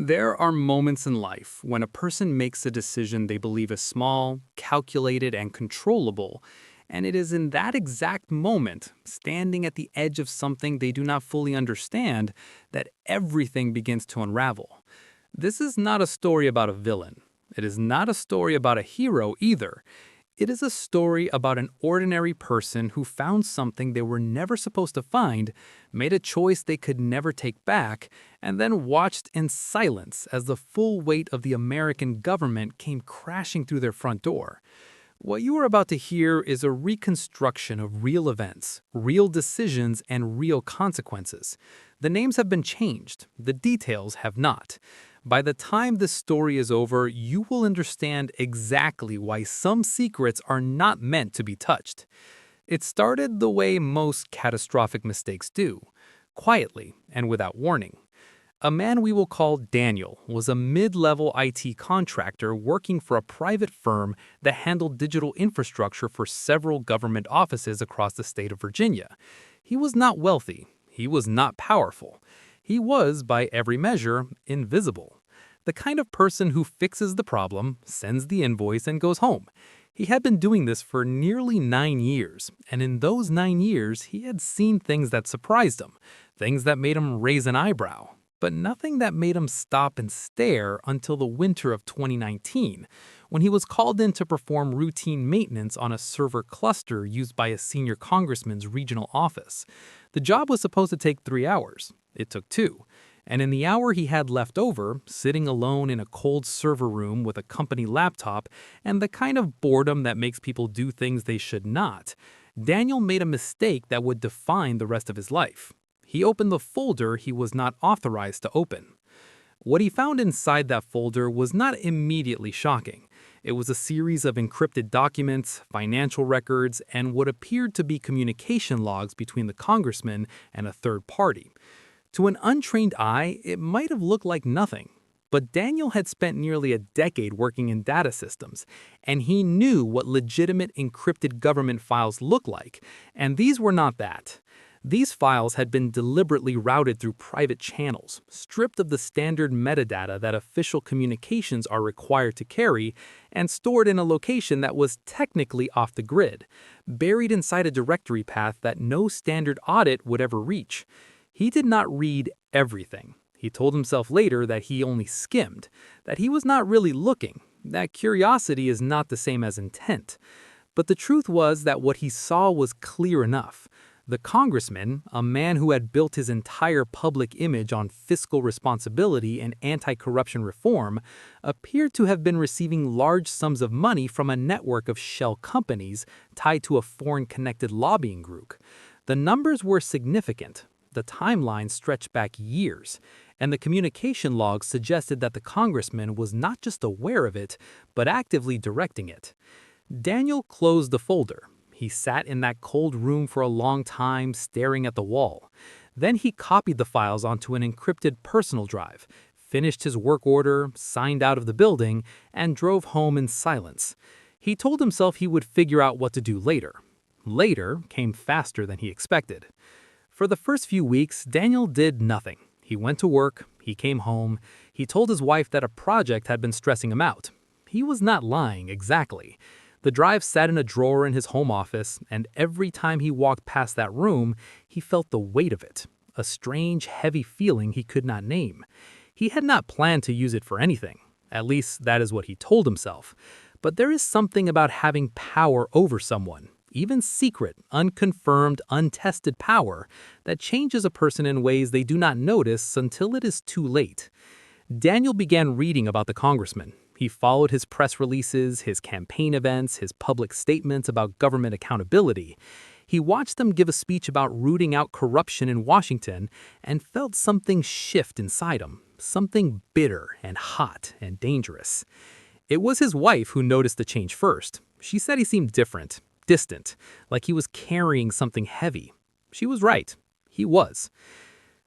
There are moments in life when a person makes a decision they believe is small, calculated, and controllable, and it is in that exact moment, standing at the edge of something they do not fully understand, that everything begins to unravel. This is not a story about a villain. It is not a story about a hero either. It is a story about an ordinary person who found something they were never supposed to find, made a choice they could never take back, and then watched in silence as the full weight of the American government came crashing through their front door. What you are about to hear is a reconstruction of real events, real decisions, and real consequences. The names have been changed, the details have not. By the time this story is over, you will understand exactly why some secrets are not meant to be touched. It started the way most catastrophic mistakes do, quietly and without warning. A man we will call Daniel was a mid-level IT contractor working for a private firm that handled digital infrastructure for several government offices across the state of Virginia. He was not wealthy. He was not powerful. He was, by every measure, invisible. The kind of person who fixes the problem, sends the invoice, and goes home. He had been doing this for nearly 9 years, and in those 9 years, he had seen things that surprised him, things that made him raise an eyebrow, but nothing that made him stop and stare until the winter of 2019, when he was called in to perform routine maintenance on a server cluster used by a senior congressman's regional office. The job was supposed to take 3 hours. It took 2. And in the hour he had left over, sitting alone in a cold server room with a company laptop and the kind of boredom that makes people do things they should not, Daniel made a mistake that would define the rest of his life. He opened the folder he was not authorized to open. What he found inside that folder was not immediately shocking. It was a series of encrypted documents, financial records, and what appeared to be communication logs between the congressman and a third party. To an untrained eye, it might have looked like nothing. But Daniel had spent nearly a decade working in data systems, and he knew what legitimate encrypted government files look like, and these were not that. These files had been deliberately routed through private channels, stripped of the standard metadata that official communications are required to carry, and stored in a location that was technically off the grid, buried inside a directory path that no standard audit would ever reach. He did not read everything. He told himself later that he only skimmed, that he was not really looking, that curiosity is not the same as intent. But the truth was that what he saw was clear enough. The congressman, a man who had built his entire public image on fiscal responsibility and anti-corruption reform, appeared to have been receiving large sums of money from a network of shell companies tied to a foreign-connected lobbying group. The numbers were significant. The timeline stretched back years, and the communication logs suggested that the congressman was not just aware of it, but actively directing it. Daniel closed the folder. He sat in that cold room for a long time, staring at the wall. Then he copied the files onto an encrypted personal drive, finished his work order, signed out of the building, and drove home in silence. He told himself he would figure out what to do later. Later came faster than he expected. For the first few weeks, Daniel did nothing. He went to work, he came home, he told his wife that a project had been stressing him out. He was not lying, exactly. The drive sat in a drawer in his home office, and every time he walked past that room, he felt the weight of it, a strange, heavy feeling he could not name. He had not planned to use it for anything. At least that is what he told himself. But there is something about having power over someone, even secret, unconfirmed, untested power, that changes a person in ways they do not notice until it is too late. Daniel began reading about the congressman. He followed his press releases, his campaign events, his public statements about government accountability. He watched them give a speech about rooting out corruption in Washington and felt something shift inside him, something bitter and hot and dangerous. It was his wife who noticed the change first. She said he seemed different, distant, like he was carrying something heavy. She was right. He was.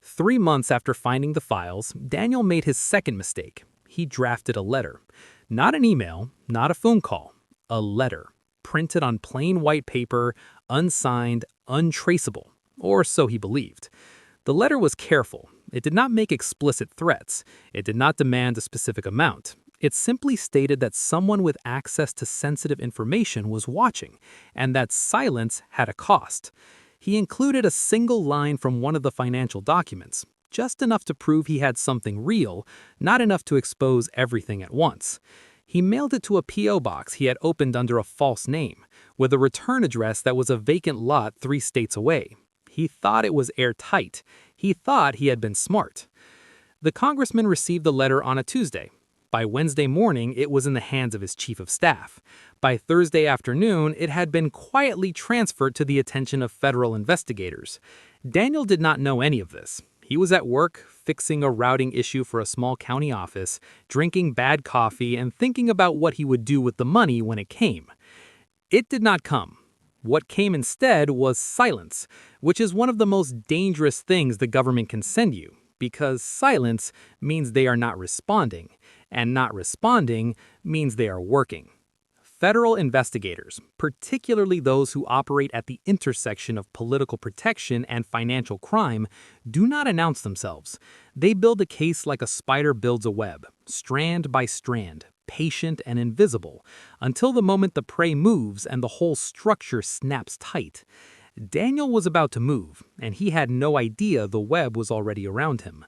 3 months after finding the files, Daniel made his second mistake. He drafted a letter. Not an email, not a phone call. A letter, printed on plain white paper, unsigned, untraceable, or so he believed. The letter was careful. It did not make explicit threats. It did not demand a specific amount. It simply stated that someone with access to sensitive information was watching, and that silence had a cost. He included a single line from one of the financial documents, just enough to prove he had something real, not enough to expose everything at once. He mailed it to a P.O. box he had opened under a false name, with a return address that was a vacant lot 3 states away. He thought it was airtight. He thought he had been smart. The congressman received the letter on a Tuesday. By Wednesday morning, it was in the hands of his chief of staff. By Thursday afternoon, it had been quietly transferred to the attention of federal investigators. Daniel did not know any of this. He was at work, fixing a routing issue for a small county office, drinking bad coffee, and thinking about what he would do with the money when it came. It did not come. What came instead was silence, which is one of the most dangerous things the government can send you, because silence means they are not responding, and not responding means they are working. Federal investigators, particularly those who operate at the intersection of political protection and financial crime, do not announce themselves. They build a case like a spider builds a web, strand by strand, patient and invisible, until the moment the prey moves and the whole structure snaps tight. Daniel was about to move, and he had no idea the web was already around him.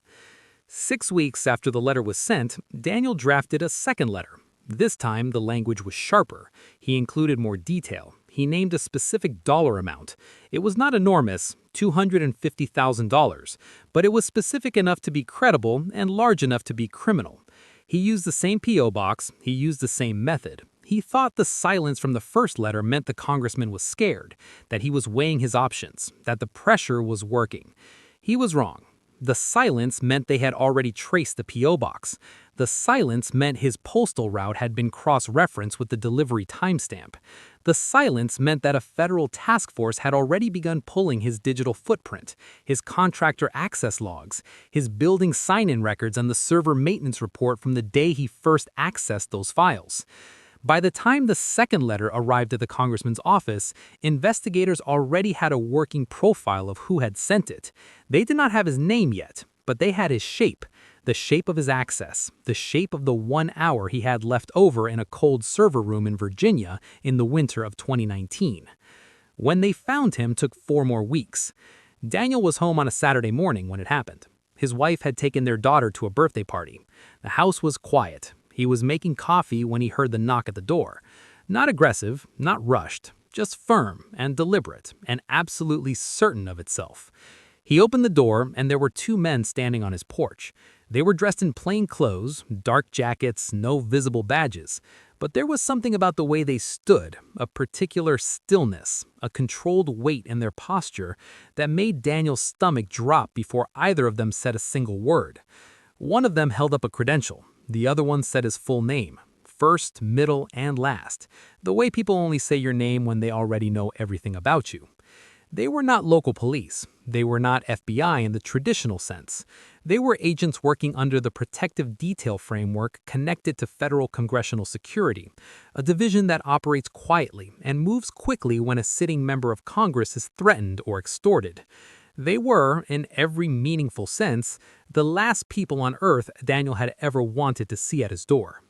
6 weeks after the letter was sent, Daniel drafted a second letter. This time, the language was sharper. He included more detail. He named a specific dollar amount. It was not enormous, $250,000, but it was specific enough to be credible and large enough to be criminal. He used the same P.O. box. He used the same method. He thought the silence from the first letter meant the congressman was scared, that he was weighing his options, that the pressure was working. He was wrong. The silence meant they had already traced the P.O. box. The silence meant his postal route had been cross-referenced with the delivery timestamp. The silence meant that a federal task force had already begun pulling his digital footprint, his contractor access logs, his building sign-in records, and the server maintenance report from the day he first accessed those files. By the time the second letter arrived at the congressman's office, investigators already had a working profile of who had sent it. They did not have his name yet, but they had his shape, the shape of his access, the shape of the 1 hour he had left over in a cold server room in Virginia in the winter of 2019. When they found him took 4 more weeks. Daniel was home on a Saturday morning when it happened. His wife had taken their daughter to a birthday party. The house was quiet. He was making coffee when he heard the knock at the door. Not aggressive, not rushed, just firm and deliberate and absolutely certain of itself. He opened the door and there were 2 men standing on his porch. They were dressed in plain clothes, dark jackets, no visible badges. But there was something about the way they stood, a particular stillness, a controlled weight in their posture that made Daniel's stomach drop before either of them said a single word. One of them held up a credential. The other one said his full name, first, middle, and last, the way people only say your name when they already know everything about you. They were not local police. They were not FBI in the traditional sense. They were agents working under the protective detail framework connected to federal congressional security, a division that operates quietly and moves quickly when a sitting member of Congress is threatened or extorted. They were, in every meaningful sense, the last people on Earth Daniel had ever wanted to see at his door.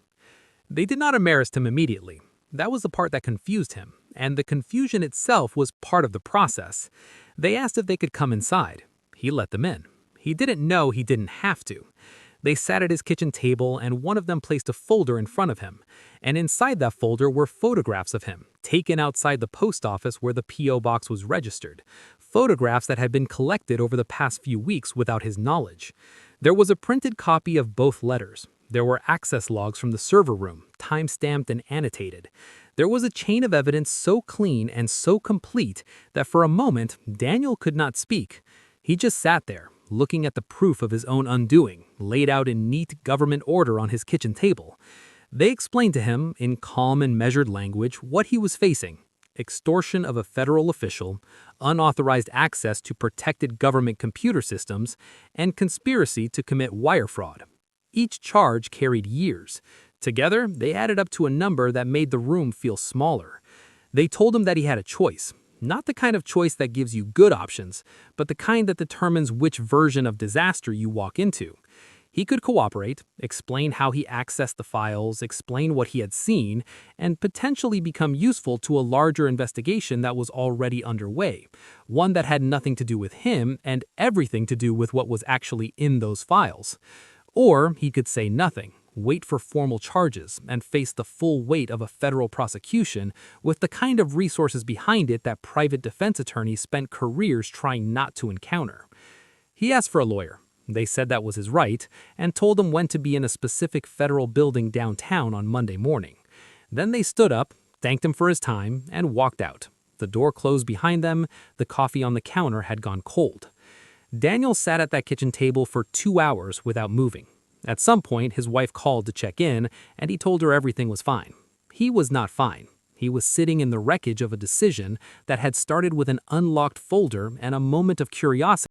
They did not arrest him immediately. That was the part that confused him, and the confusion itself was part of the process. They asked if they could come inside. He let them in. He didn't know he didn't have to. They sat at his kitchen table, and one of them placed a folder in front of him. And inside that folder were photographs of him, taken outside the post office where the P.O. box was registered. Photographs that had been collected over the past few weeks without his knowledge. There was a printed copy of both letters. There were access logs from the server room, time-stamped and annotated. There was a chain of evidence so clean and so complete that for a moment, Daniel could not speak. He just sat there, looking at the proof of his own undoing, laid out in neat government order on his kitchen table. They explained to him, in calm and measured language, what he was facing: extortion of a federal official, unauthorized access to protected government computer systems, and conspiracy to commit wire fraud. Each charge carried years. Together, they added up to a number that made the room feel smaller. They told him that he had a choice: Not the kind of choice that gives you good options, but the kind that determines which version of disaster you walk into. He could cooperate, explain how he accessed the files, explain what he had seen, and potentially become useful to a larger investigation that was already underway, one that had nothing to do with him and everything to do with what was actually in those files. Or he could say nothing, wait for formal charges, and face the full weight of a federal prosecution with the kind of resources behind it that private defense attorneys spent careers trying not to encounter. He asked for a lawyer. They said that was his right, and told him when to be in a specific federal building downtown on Monday morning. Then they stood up, thanked him for his time, and walked out. The door closed behind them, the coffee on the counter had gone cold. Daniel sat at that kitchen table for 2 hours without moving. At some point, his wife called to check in, and he told her everything was fine. He was not fine. He was sitting in the wreckage of a decision that had started with an unlocked folder and a moment of curiosity